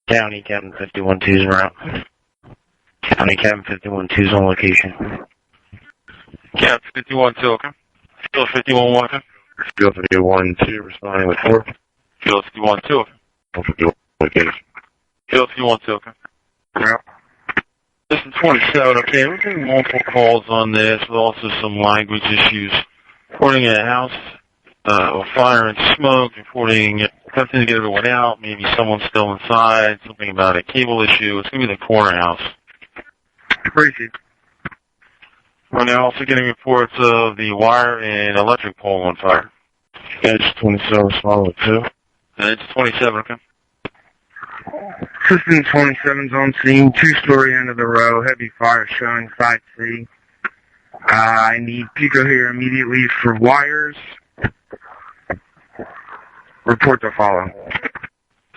County Cabin 51-2's route. County Cabin 51-2's on location. Cabin 51-2, okay. Field 51-1, okay. Field 51-2 responding with 4. Field 51-2, okay. 51 location. Field 51-2, okay. Yeah. Listen, 27, okay. We're getting multiple calls on this, with also some language issues. Reporting a house, with fire and smoke, reporting attempting to get everyone out, maybe someone's still inside, something about a cable issue. It's going to be the corner house. Crazy. We're now also getting reports of the wire and electric pole on fire. Edge 27 responding with 2. Edge 27, okay. System 27's on scene, 2-story end of the row, heavy fire showing side C. I need Pico here immediately for wires. Report to follow.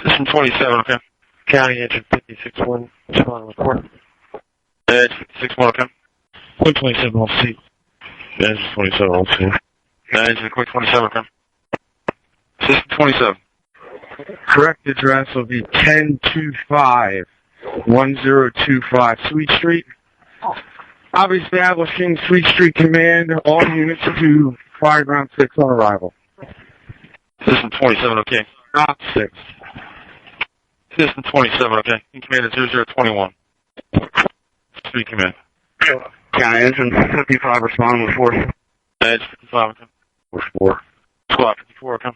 System 27, okay. County engine 56-1, responding with 4. Edge 56-1, okay. Quick 27 on scene. Edge 27 on scene. Edge quick 27, okay. System 27. Correct address will be 1025 Swede Street. I'll be establishing Swede Street Command, all units to Fire Ground 6 on arrival. System 27, okay. Not 6. System 27, okay. In command at 0021. Street command. County engine 55 responding with 4. Edge 55, okay. With 4. Squad 54, okay.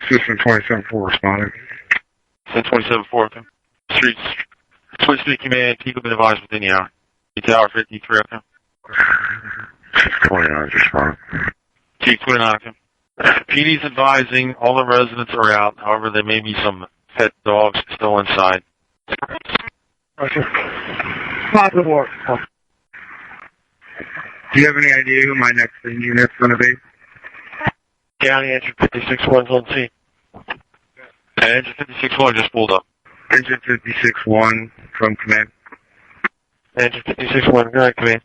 System 27-4 responding. System 27-4, okay. Switch Street command, people been advised within the hour. Tower 53, okay. 29 responding. Chief 29, okay. PD's advising all the residents are out, however there may be some pet dogs still inside. Okay. Possible. Do you have any idea who my next unit's going to be? County engine 56-1's on scene. Engine 56-1 just pulled up. Engine 56-1 from command. Engine 56-1, go ahead, command.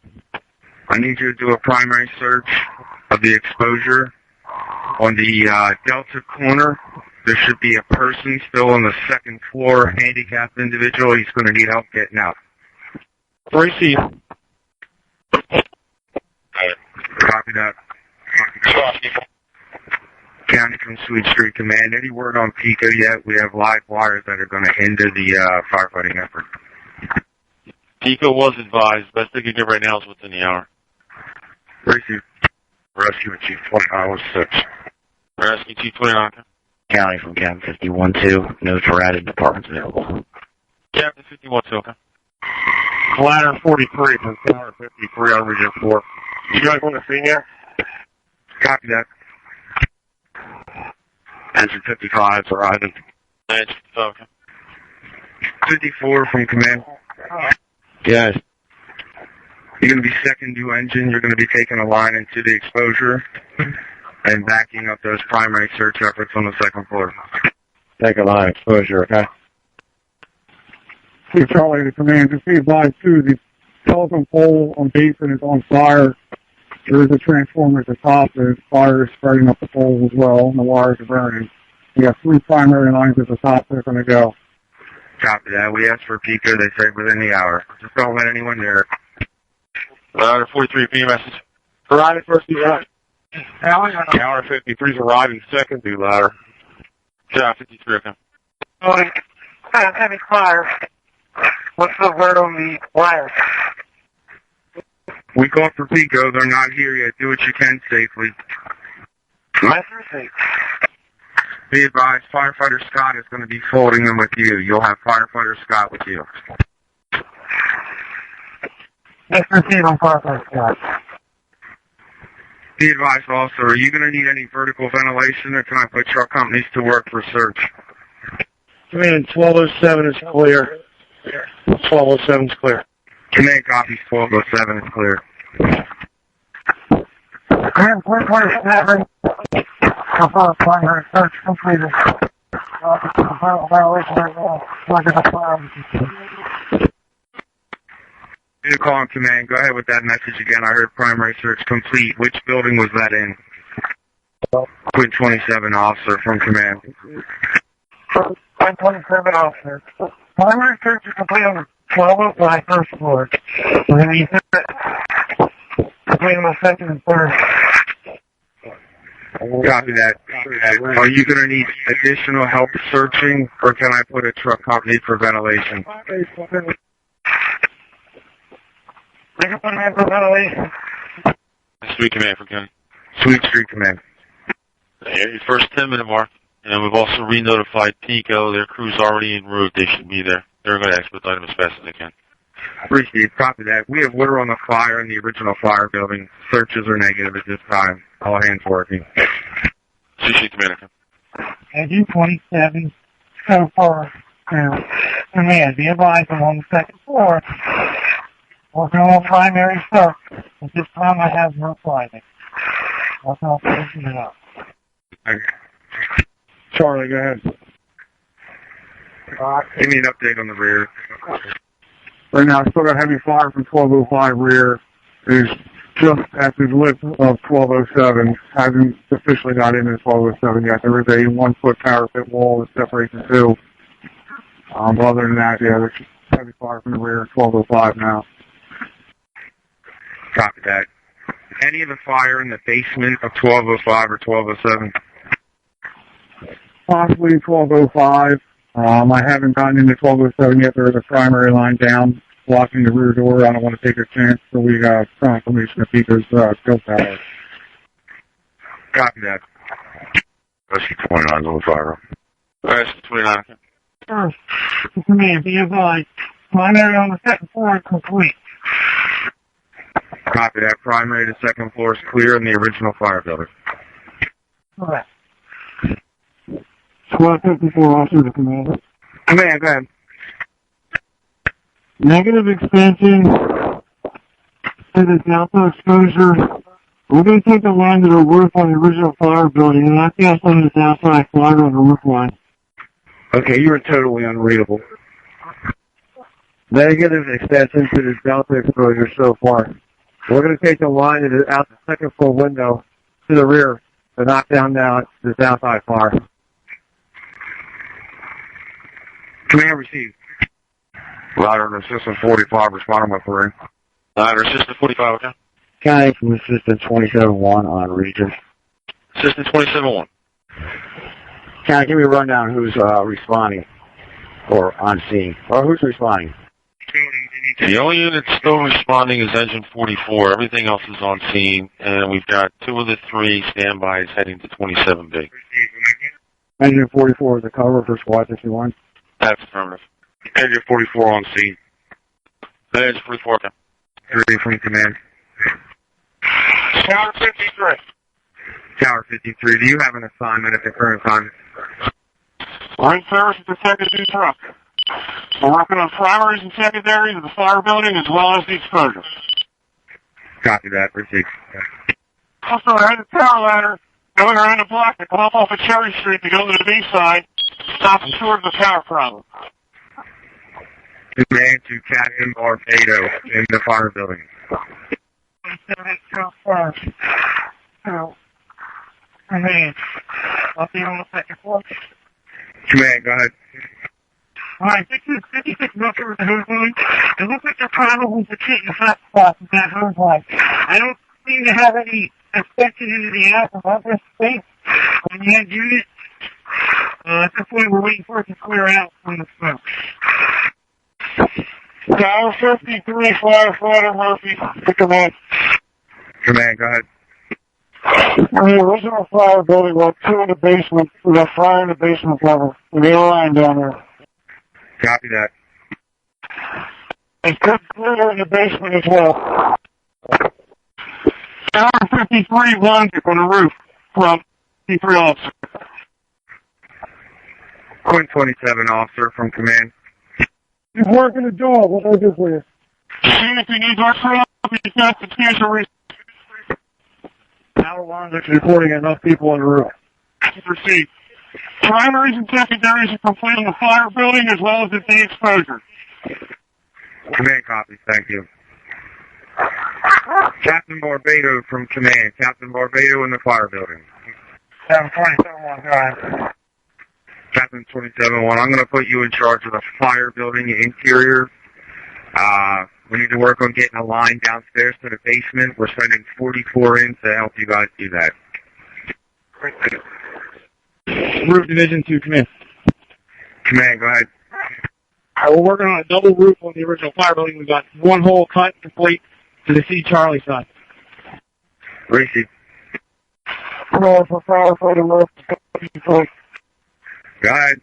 I need you to do a primary search of the exposure on the Delta corner. There should be a person still on the second floor, handicapped individual. He's going to need help getting out. Receive. Copy that. County from Swede Street Command. Any word on Pico yet? We have live wires that are going to hinder the firefighting effort. Pico was advised. Best they can get right now is within the hour. Receive. Rescue and Chief 2906. Rescue Chief 29. County from Cabin 51-2. No added departments available. Captain 51-2, okay. Ladder 43 from Tower 53 on Region 4. You guys want to see here? Copy that. Engine 55 is arriving. Engine 55, okay. 54 from command. Yes. You're going to be second due engine. You're going to be taking a line into the exposure and backing up those primary search efforts on the second floor. Take a line exposure, okay? Chief Charlie to command. Just be advised, too, the telephone pole on Basin is on fire. There is a transformer at the top. There's fire spreading up the pole as well, and the wires are burning. We have 3 primary lines at the top that are going to go. Copy that. We asked for Pico. They say within the hour. Just don't let anyone near it. Ladder 43, P message. Arriving first due ladder. Tower 53 is arriving second due ladder. Tower 53, okay. Morning. Heavy fire. What's the word on the wires? We called for Pico. They're not here yet. Do what you can safely. Be advised, Firefighter Scott is going to be folding them with you. You'll have Firefighter Scott with you. Let's proceed on Firefighter Scott. Be advised also, are you going to need any vertical ventilation, or can I put truck companies to work for search? Command 1207 is clear. 1207 is clear. Command copies 1207 is clear. Command 427. Confirm primary search completed. Violation right now. Need a call on command. Go ahead with that message again. I heard primary search complete. Which building was that in? Quint 27 officer from command. 127 officers. Primary search is complete on the 1205 first floor. We're going to use it between the second and third. Copy that. Are you going to need additional help searching, or can I put a truck company for ventilation? We can put them in for ventilation. Street Command for County. Sweet Street Command. Your first 10-minute mark. And we've also re-notified PICO. Their crew's already en route. They should be there. They're going to expedite them as fast as they can. Received. Copy that. We have water on the fire in the original fire building. Searches are negative at this time. All hands working. CC Commander. I do 27 so far. Command, be advised I'm on the second floor. Working on primary search. At this time I have no findings. I'll not finishing it up. Okay. Charlie, go ahead. Give me an update on the rear. Right now, I still got heavy fire from 1205 rear. It's just at the lip of 1207. Hasn't officially got into 1207 yet. There is a 1-foot parapet wall that separates the two. But other than that, yeah, there's just heavy fire from the rear at 1205 now. Copy that. Any of the fire in the basement of 1205 or 1207? Possibly 1205. I haven't gotten into 1207 yet. There is a primary line down blocking the rear door. I don't want to take a chance until we got confirmation of Peter's skill power. Copy that. Rescue 29 on the fire. Rescue 29. First, command, be advised. Primary on the second floor is complete. Copy that. Primary to second floor is clear in the original fire building. Correct. 1254 officer to command. Command, go ahead. Negative expansion to the delta exposure. We're going to take the line to the roof on the original fire building and not cast on this outside fire on the roof line. Okay, you are totally unreadable. Negative extension to the delta exposure so far. We're going to take the line out the second floor window to the rear to knock down this outside fire. Command received. Louder Assistant 45, responding with 3. Louder Assistant 45, okay. County from Assistant 27-1 on region. Assistant 27-1. County, give me a rundown who's responding or on scene. Or who's responding? The only unit still responding is Engine 44. Everything else is on scene, and we've got 2 of the 3 standbys heading to 27B. Engine 44 is a cover for Squad 61. That's affirmative. Engine 44 on scene. Engine 44, okay. 3 from command. Tower 53. Tower 53, do you have an assignment at the current time? Line service at the secondary truck. We're working on primaries and secondaries of the fire building as well as the exposure. Copy that, received. Also, I had a power ladder going around the block to come up off of Cherry Street to go to the B side, stop short of the power problem. Command to Captain Barbato in the fire building. Command, I'll be on the second floor. Command, go ahead. Alright, 56 meters with the hose line. It looks like there probably was a kit in the hot spot with that hose line. I don't seem to have any inspection into the ass of this space on the end unit. At this point, we're waiting for it to clear out from the smoke. Tower 53, firefighter Murphy, to command. Command, go ahead. On the original fire building, we have 2 in the basement. We got fire in the basement level. We got a line down there. Copy that. It's good clear in the basement as well. Tower 53 lines on the roof from 53 officer. Point 27 officer from command. He's working the dog. What do I do for you? If you need our crew, we got the future reason. Tower 1 is reporting enough people on the roof. Proceed. Primaries and secondaries are complete in the fire building as well as at the exposure. Command copies, thank you. Captain Barbato from command. Captain Barbato in the fire building. 727 guys. Captain 27-1, I'm going to put you in charge of the fire building interior. We need to work on getting a line downstairs to the basement. We're sending 44 in to help you guys do that. Roof Division 2, command. Command, go ahead. We're working on a double roof on the original fire building. We've got one hole cut and complete to the C. Charlie side. Receive. Hello, for firefighter roof. Go ahead.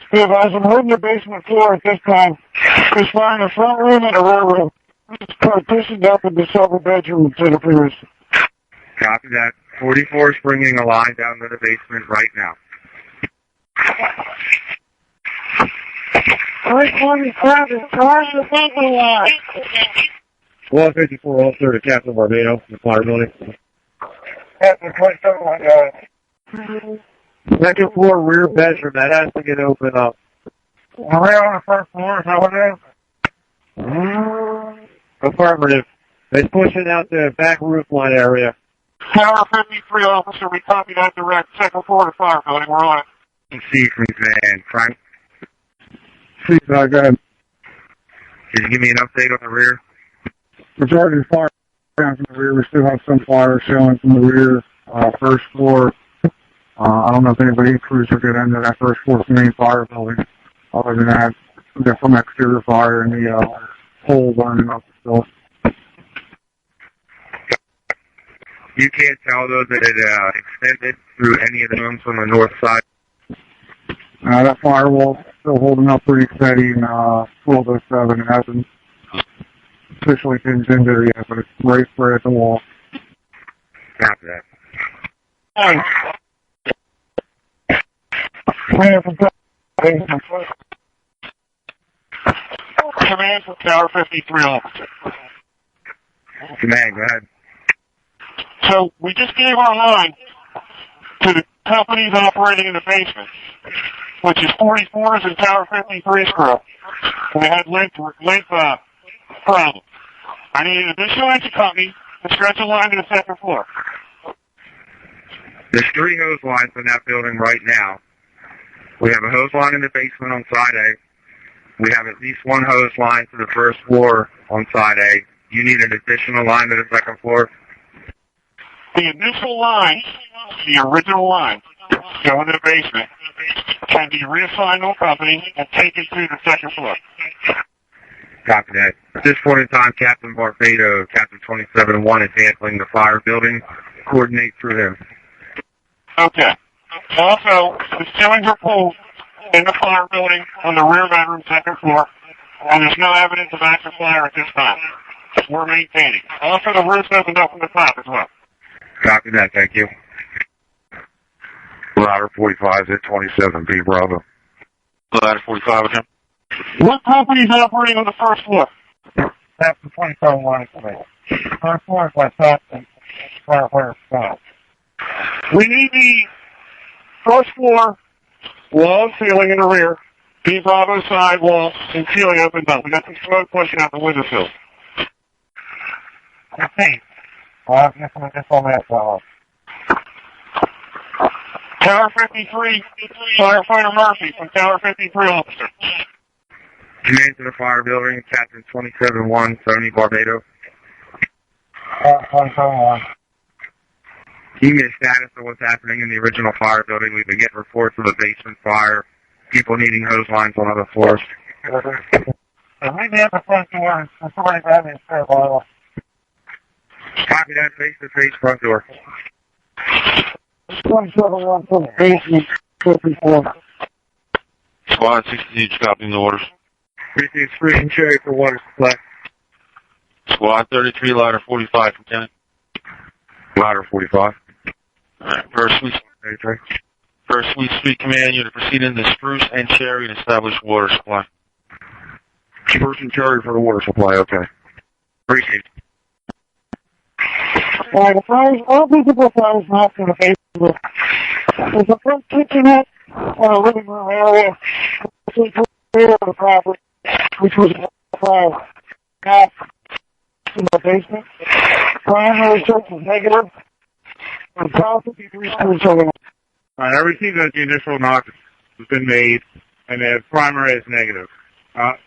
Steve, I'm holding the basement floor at this time. There's fire in the front room and the rear room. It's partitioned up into several bedrooms, it appears. Copy that. 44 is bringing a line down to the basement right now. 325 is trying to think of line. 154 officer to Captain Barbado, the fire building. Captain 27, my guy. Second floor rear bedroom, that has to get opened up. Around the first floor, is that what it is? Affirmative. It's pushing out the back roof line area. Tower 53 officer, we copy that direct. Second floor of the fire building, we're on it. C from Van. Frank, Please, go ahead. can you give me an update on the rear? Majority of the fire down from the rear. We still have some fire showing from the rear. First floor. I don't know if anybody crews are good into that first floor main fire building. Other than that, we got some exterior fire in the hole burning up still. You can't tell, though, that it extended through any of the rooms on the north side? That firewall's still holding up pretty steady in 1207. It hasn't officially hinged in there yet, but it's right spread at the wall. Copy that. Command from Tower 53 officer. Command, go ahead. So we just gave our line to the companies operating in the basement, which is 44's and Tower 53's crew. We had length problems. I need an additional entry company to stretch a line to the second floor. There's 3 hose lines in that building right now. We have a hose line in the basement on side A. We have at least 1 hose line to the first floor on side A. You need an additional line to the second floor? The initial line, the original line, going to the basement, can be reassigned to a company and taken to the second floor. Copy that. At this point in time, Captain Barbado, Captain 27-1 is handling the fire building. Coordinate through him. Okay. Also, the ceilings are pulled in the fire building on the rear bedroom, second floor, and there's no evidence of active fire at this time. We're maintaining. Also, the roof's opened up from the top as well. Copy that, thank you. Ladder 45 at 27B, Bravo. Ladder 45 again. What company's operating on the first floor? That's the 27 line for me. First floor is my top and firefighter stop. We need the first floor wall and ceiling in the rear, B Bravo side wall and ceiling opened up. We got some smoke pushing out the window sill. Okay. Well, I guess I'm just on that side. Tower 53, Firefighter Murphy from Tower 53 officer. Command to the fire building, Captain 27-1, Tony Barbado. 27-1. Give me a status of what's happening in the original fire building. We've been getting reports of a basement fire, people needing hose lines on other floors. We need the front door. Somebody grab me a spare bottle. Copy that, face-to-face front door. 27-1 from the basement, 54. Squad 60, copying the orders. Received Swede and Cherry for water supply. Squad 33, ladder 45 from Kennedy. Ladder 45. Alright, first Sweet Street Command unit proceed into Spruce and Cherry and establish water supply. Spruce and Cherry for the water supply, okay. Received. The fires, all visible fires not from the basement. There's a front kitchenette and a living room area between the property, which was fire half in the basement. Primary search is negative. And Tower 53 schools over All right, I received that the initial knock has been made, and the primary is negative.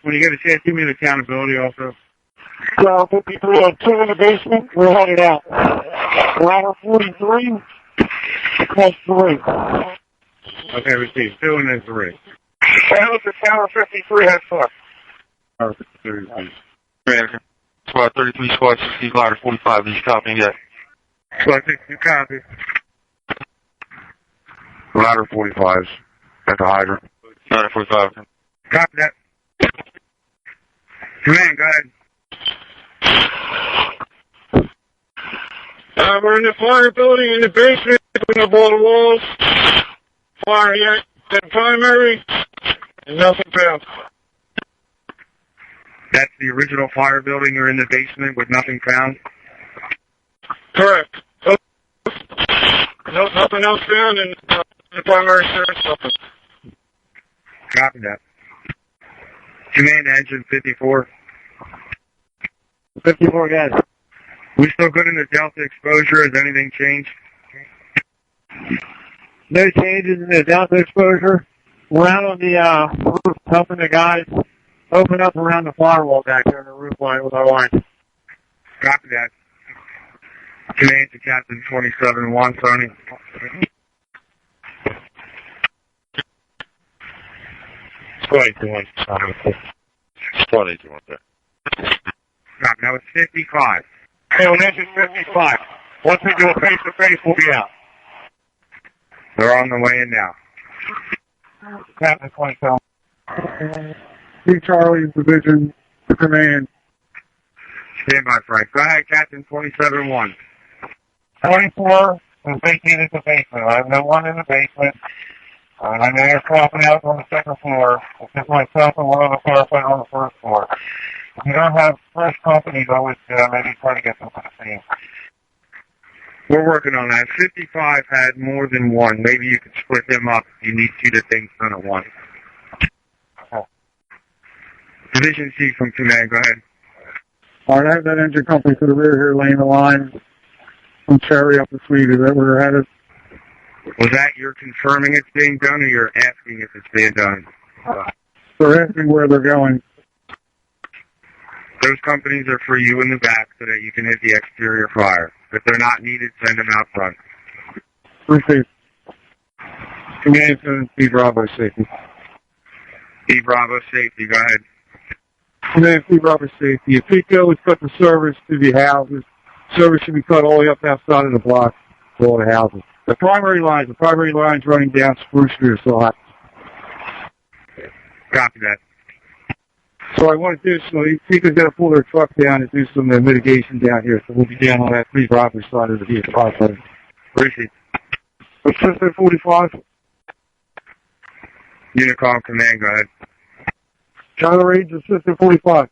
When you get a chance, give me the accountability also. 1253 on 2 in the basement. We're headed out. Ladder 43, plus 3. Okay, received. 2 and then 3. That was the tower 53 has 4. Tower 53, please. Commander, Squad 33, Squad 60, Ladder 45. Did you copy yet? Squad 60, copy. Ladder 45's at the hydrant. Ladder 45. Copy that. Command, go ahead. We're in the fire building in the basement, putting up all the walls. Fire yet, the primary, and nothing found. That's the original fire building. You're in the basement with nothing found? Correct. No, nothing else found, and the primary search, nothing. Copy that. Command engine 54. 54 guys. We still good in the Delta exposure? Has anything changed? No changes in the Delta exposure. We're out on the roof helping the guys open up around the firewall back there in the roof line with our line. Copy that. Command to Captain 27-1, Sony. Squad 81. Squad 81 there. Copy. Now it's 55. Okay, well, that's just 55. Once we do a face-to-face, we'll be out. They're on the way in now. Captain 27. See Charlie's division to command. Stand by, Frank. Go ahead, Captain 27-1. 24 was vacated the basement. I have no one in the basement. I know you're cropping out on the second floor. It's just myself and one other firefighter on the first floor. If you don't have fresh companies, I would maybe try to get them to the scene. We're working on that. 55 had more than one. Maybe you could split them up if you need 2 to things done at once. Okay. Division C from command, go ahead. All right, I have that engine company to the rear here laying the line from Cherry up to Swede. Is that where they're headed? Was that you're confirming it's being done, or you're asking if it's being done? They're asking where they're going. Those companies are for you in the back so that you can hit the exterior fire. If they're not needed, send them out front. Received. Command to B Bravo safety. B Bravo safety, go ahead. Command to B Bravo safety. If PICO is cut the service to the houses, service should be cut all the way up outside of the block to all the houses. The primary lines running down Spruce Street are still hot. Copy that. So I want to do so PICO's got to pull their truck down and do some mitigation down here. So we'll be down on that 3 Bravo side of the vehicle. Receive. Assistant 45. Unicom command, go ahead. China Range, Assistant 45.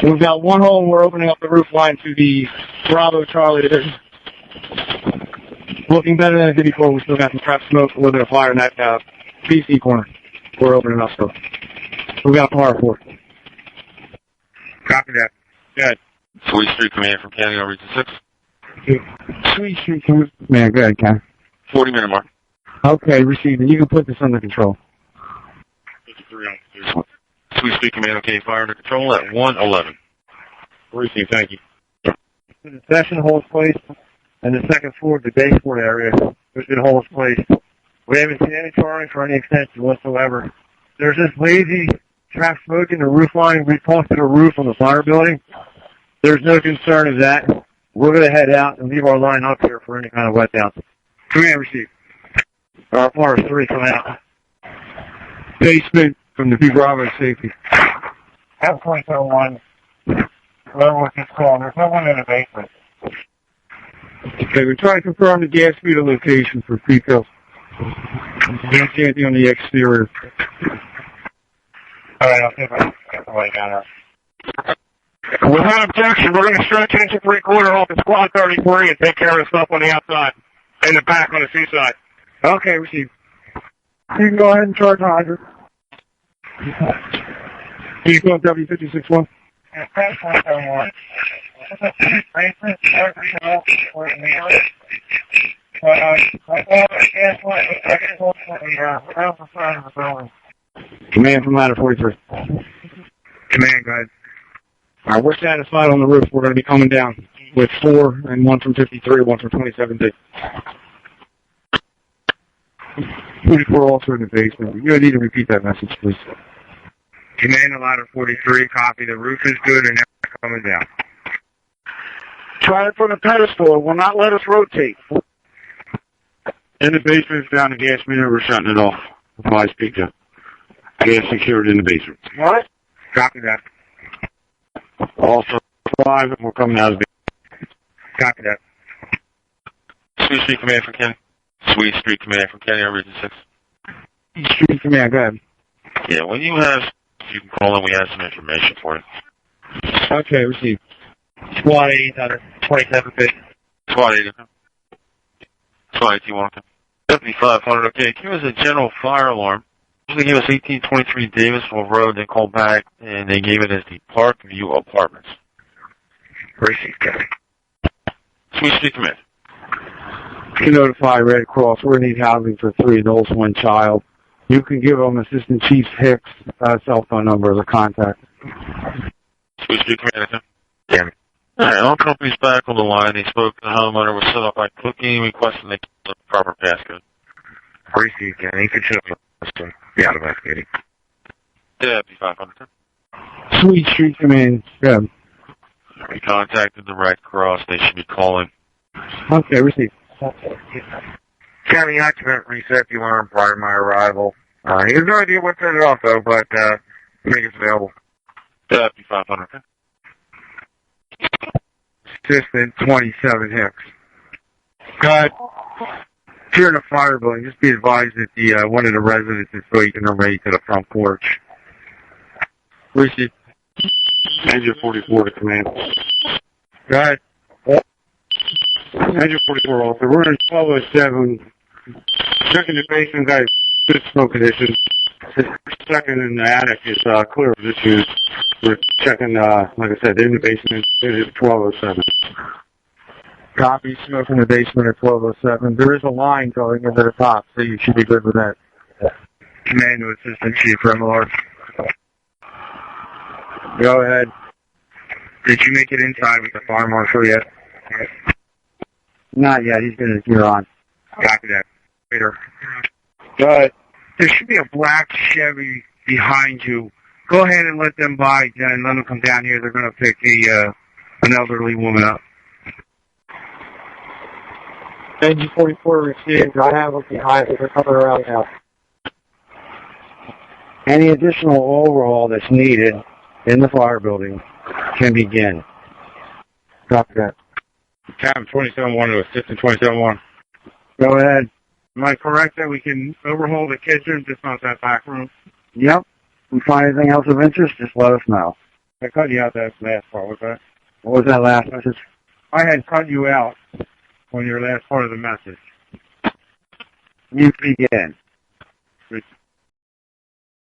We've got one hole and we're opening up the roof line to the Bravo Charlie division. Looking better than it did before. We still got some trap smoke, a little bit of fire in that PC corner. We're opening up stuff. We've got power for it. Copy that. Good. Swede Street Command from County Region 6. Sweet Street Command. Man, go ahead, Ken. 40-minute mark. Okay, receiving. You can put this under control. 53 on Swede Street Command, okay, fire under control at 111. Receive, thank you. The session holds place in the second floor of the baseboard area. It holds place. We haven't seen any charring for any extension whatsoever. There's this lazy trap smoke in the roof line. We talked to the roof on the fire building. There's no concern of that. We're going to head out and leave our line up here for any kind of wet down. Command, receive. Our part 3 come out. Basement from the B Bravo safety. Have 27-1. Whoever was just calling, there's no one in the basement. Okay, we're trying to confirm the gas meter location for PICO. We don't see anything on the exterior. Alright, I'll see if I can get the way down there. Without objection, we're going to stretch into 3/4 off the squad 33 and take care of the stuff on the outside. In the back on the seaside. Okay, receive. You can go ahead and charge hydrant. Can you go W561? Yeah, 10.71. basement, everything else for me. But I guess what I just want the outside side of the building. Command from ladder 43. Command, go ahead. All right, we're satisfied on the roof. We're going to be coming down with 4 and 1 from 53, 1 from 27D. 44 also in the basement. You need to repeat that message, please. Command to ladder 43, copy. The roof is good and they're coming down. Try it from the pedestal. It will not let us rotate. In the basement, it's down the gas meter. We're shutting it off. Apply speaker. Gas secured in the basement. What? Copy that. Also, 5, and we're coming out of the basement. Copy that. Swede Street Command from Kenny. Swede Street Command from Kenny, Region 6. Street command, go ahead. Yeah, when you have, you can call in. We have some information for you. Okay, received. Squad 8 under 27 feet. Squad 8, okay. Squad 8, you want to? 7500, okay. Give us a general fire alarm. They gave us 1823 Davisville Road. They called back, and they gave it as the Park View Apartments. Receive, Command. Swede Street Command. To notify Red Cross, we need housing for 3 adults, 1 child. You can give them Assistant Chief Hicks' cell phone number as a contact. Swede Street Command, okay. Damn it. All right, all companies back on the line. They spoke to the homeowner. Was set up by clicking, requesting they keep the proper passcode. Receive, Command. You can show me the be out of investigating. Yeah, B500. Swede Street Command, go ahead. We contacted the Red Cross. They should be calling. Okay, received. County occupant reset the alarm prior to my arrival. He has no idea what set it off, though, but make it available. Yeah, B500, okay. Assistant 27 Hicks. Go ahead. If you're in a fire building, just be advised that the one of the residents is so you can run to the front porch. Received. Engine 44 to command. Go ahead. Engine 44 also. We're in 1207. Checking the basement, guys. Good smoke conditions. The second in the attic is clear of issues. We're checking, like I said, in the basement. It is 1207. Copy. Smoke in the basement at 1207. There is a line going into the top, so you should be good with that. Command to Assistant Chief Remillard. Go ahead. Did you make it inside with the fire marshal yet? Not yet. He's going to gear on. Copy that. Later. Go ahead. There should be a black Chevy behind you. Go ahead and let them by and let them come down here. They're going to pick an elderly woman up. Engine 44 received. I have them behind me. They're coming around now. Any additional overhaul that's needed in the fire building can begin. Copy that. Captain 27-1 to Assistant 27-1. Go ahead. Am I correct that we can overhaul the kitchen, just not that back room? Yep. If you find anything else of interest, just let us know. I cut you out that last part, was that? What was that last message? I had cut you out on your last part of the message. You begin.